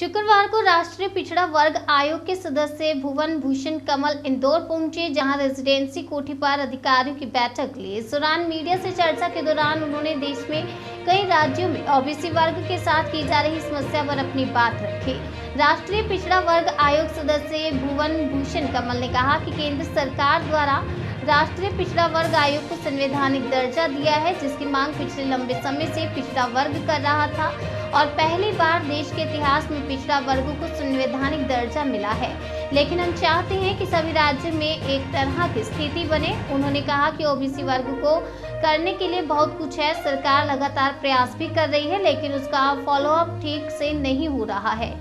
शुक्रवार को राष्ट्रीय पिछड़ा वर्ग आयोग के सदस्य भुवन भूषण कमल इंदौर पहुंचे, जहां रेजिडेंसी कोठी पर अधिकारियों की बैठक ली। इस दौरान मीडिया से चर्चा के दौरान उन्होंने देश में कई राज्यों में ओबीसी वर्ग के साथ की जा रही समस्या पर अपनी बात रखी। राष्ट्रीय पिछड़ा वर्ग आयोग सदस्य भुवन भूषण कमल ने कहा कि केंद्र सरकार द्वारा राष्ट्रीय पिछड़ा वर्ग आयोग को संवैधानिक दर्जा दिया है, जिसकी मांग पिछले लंबे समय से पिछड़ा वर्ग कर रहा था और पहली बार देश के इतिहास में पिछड़ा वर्ग को संवैधानिक दर्जा मिला है। लेकिन हम चाहते हैं कि सभी राज्य में एक तरह की स्थिति बने। उन्होंने कहा कि ओबीसी वर्ग को करने के लिए बहुत कुछ है, सरकार लगातार प्रयास भी कर रही है, लेकिन उसका फॉलोअप ठीक से नहीं हो रहा है।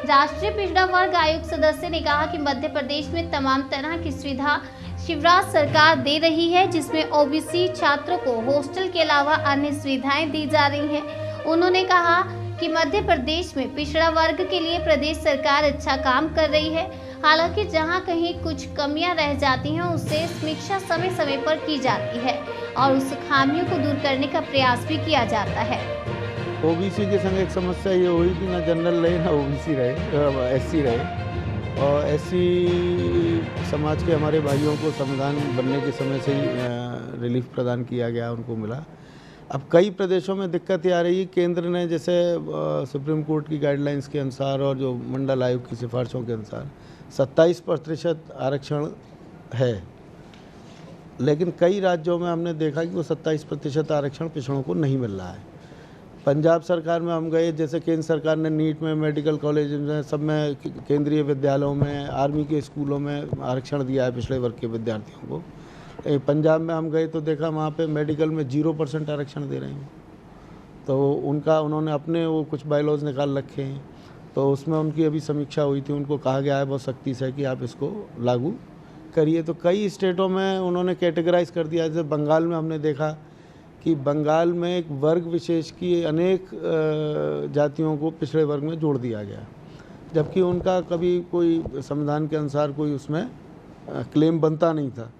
राष्ट्रीय पिछड़ा वर्ग आयोग सदस्य ने कहा कि मध्य प्रदेश में तमाम तरह की सुविधा शिवराज सरकार दे रही है, जिसमें ओबीसी छात्रों को हॉस्टल के अलावा अन्य सुविधाएं दी जा रही हैं। उन्होंने कहा कि मध्य प्रदेश में पिछड़ा वर्ग के लिए प्रदेश सरकार अच्छा काम कर रही है। हालांकि जहां कहीं कुछ कमियां रह जाती हैं, उससे समीक्षा समय समय पर की जाती है और उस खामियों को दूर करने का प्रयास भी किया जाता है। ओबीसी के संग एक समस्या ये हुई कि ना जनरल रहे ना ओबीसी रहे, एससी रहे। और एससी समाज के हमारे भाइयों को संविधान बनने के समय से ही रिलीफ प्रदान किया गया, उनको मिला। अब कई प्रदेशों में दिक्कत ये आ रही है, केंद्र ने जैसे सुप्रीम कोर्ट की गाइडलाइंस के अनुसार और जो मंडल आयोग की सिफारिशों के अनुसार 27% आरक्षण है, लेकिन कई राज्यों में हमने देखा कि वो 27% आरक्षण पिछड़ों को नहीं मिल रहा है। पंजाब सरकार में हम गए, जैसे केंद्र सरकार ने नीट में, मेडिकल कॉलेज में, सब में, केंद्रीय विद्यालयों में, आर्मी के स्कूलों में आरक्षण दिया है पिछड़े वर्ग के विद्यार्थियों को। पंजाब में हम गए तो देखा वहाँ पे मेडिकल में 0% आरक्षण दे रहे हैं। तो उन्होंने अपने वो कुछ बायलॉज निकाल रखे हैं, तो उसमें उनकी अभी समीक्षा हुई थी। उनको कहा गया है बहुत सख्ती से कि आप इसको लागू करिए। तो कई स्टेटों में उन्होंने कैटेगराइज कर दिया। जैसे बंगाल में हमने देखा कि बंगाल में एक वर्ग विशेष की अनेक जातियों को पिछड़े वर्ग में जोड़ दिया गया, जबकि उनका कभी कोई संविधान के अनुसार कोई उसमें क्लेम बनता नहीं था।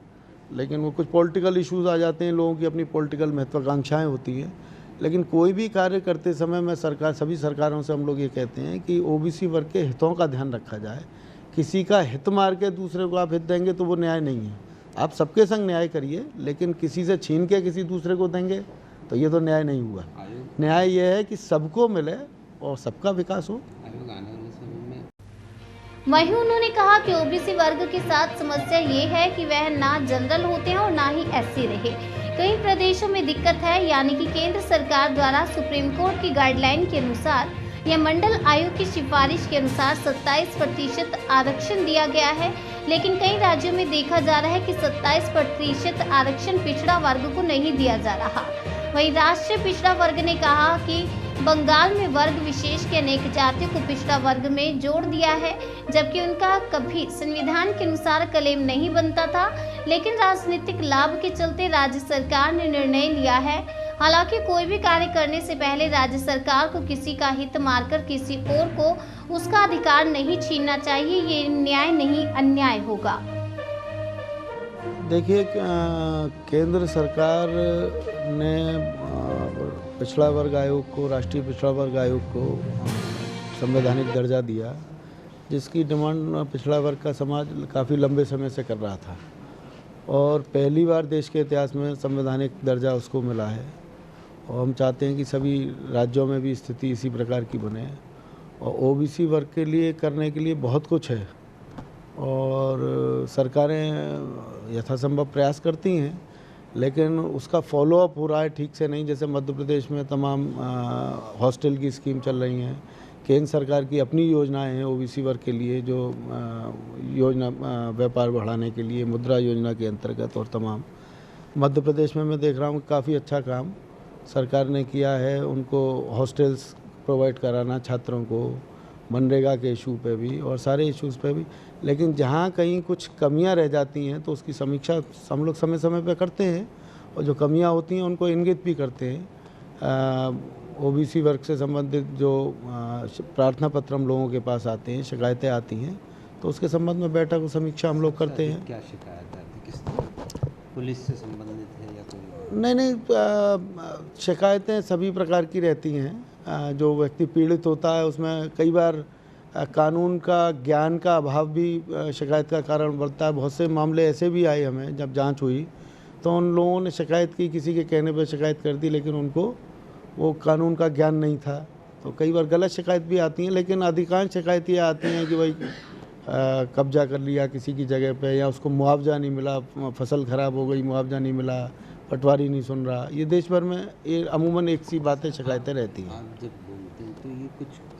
लेकिन वो कुछ पॉलिटिकल इश्यूज आ जाते हैं, लोगों की अपनी पॉलिटिकल महत्वाकांक्षाएं होती हैं। लेकिन कोई भी कार्य करते समय में सभी सरकारों से हम लोग ये कहते हैं कि ओबीसी वर्ग के हितों का ध्यान रखा जाए। किसी का हित मार के दूसरे को आप हित देंगे तो वो न्याय नहीं है। आप सबके संग न्याय करिए, लेकिन किसी से छीन के किसी दूसरे को देंगे तो ये तो न्याय नहीं हुआ। न्याय ये है कि सबको मिले और सबका विकास हो। वहीं उन्होंने कहा कि ओबीसी वर्ग के साथ समस्या ये है कि वह ना जनरल होते हैं और ना ही एससी रहे। कई प्रदेशों में दिक्कत है, यानी कि केंद्र सरकार द्वारा सुप्रीम कोर्ट की गाइडलाइन के अनुसार या मंडल आयोग की सिफारिश के अनुसार 27% आरक्षण दिया गया है, लेकिन कई राज्यों में देखा जा रहा है कि 27% आरक्षण पिछड़ा वर्ग को नहीं दिया जा रहा। वहीं राष्ट्रीय पिछड़ा वर्ग ने कहा कि बंगाल में वर्ग विशेष के अनेक जातियों को पिछड़ा वर्ग में जोड़ दिया है, जबकि उनका कभी संविधान के अनुसार क्लेम नहीं बनता था, लेकिन राजनीतिक लाभ के चलते राज्य सरकार ने निर्णय लिया है। हालांकि कोई भी कार्य करने से पहले राज्य सरकार को किसी का हित मारकर किसी और को उसका अधिकार नहीं छीनना चाहिए। ये न्याय नहीं, अन्याय होगा। देखिए, केंद्र सरकार ने पिछड़ा वर्ग आयोग को, राष्ट्रीय पिछड़ा वर्ग आयोग को संवैधानिक दर्जा दिया, जिसकी डिमांड पिछड़ा वर्ग का समाज काफ़ी लंबे समय से कर रहा था और पहली बार देश के इतिहास में संवैधानिक दर्जा उसको मिला है। और हम चाहते हैं कि सभी राज्यों में भी स्थिति इसी प्रकार की बने। और ओबीसी वर्ग के लिए करने के लिए बहुत कुछ है और सरकारें यथासंभव प्रयास करती हैं, लेकिन उसका फॉलोअप हो रहा है ठीक से नहीं। जैसे मध्य प्रदेश में तमाम हॉस्टल की स्कीम चल रही हैं, केंद्र सरकार की अपनी योजनाएं हैं ओबीसी वर्ग के लिए, जो योजना व्यापार बढ़ाने के लिए मुद्रा योजना के अंतर्गत, और तमाम मध्य प्रदेश में मैं देख रहा हूँ काफ़ी अच्छा काम सरकार ने किया है। उनको हॉस्टल्स प्रोवाइड कराना छात्रों को, मनरेगा के इशू पे भी और सारे इश्यूज़ पे भी। लेकिन जहाँ कहीं कुछ कमियाँ रह जाती हैं तो उसकी समीक्षा हम लोग समय समय पे करते हैं और जो कमियाँ होती हैं उनको इंगित भी करते हैं। ओबीसी वर्ग से संबंधित जो प्रार्थना पत्र हम लोगों के पास आते हैं, शिकायतें आती हैं, तो उसके संबंध में बैठक और समीक्षा हम लोग करते हैं। क्या शिकायत आती, किस पुलिस से संबंधित है या कोई? नहीं, शिकायतें सभी प्रकार की रहती हैं। जो व्यक्ति पीड़ित होता है उसमें कई बार कानून का ज्ञान का अभाव भी शिकायत का कारण बनता है। बहुत से मामले ऐसे भी आए हमें, जब जांच हुई तो उन लोगों ने शिकायत की, किसी के कहने पर शिकायत कर दी, लेकिन उनको वो कानून का ज्ञान नहीं था। तो कई बार गलत शिकायत भी आती हैं, लेकिन अधिकांश शिकायत ये आती हैं कि भाई कब्जा कर लिया किसी की जगह पे, या उसको मुआवजा नहीं मिला, फसल ख़राब हो गई, मुआवजा नहीं मिला, पटवारी नहीं सुन रहा। ये देश भर में ये अमूमन एक सी बातें, शिकायतें रहती हैं। आप जब बोलते हैं तो ये कुछ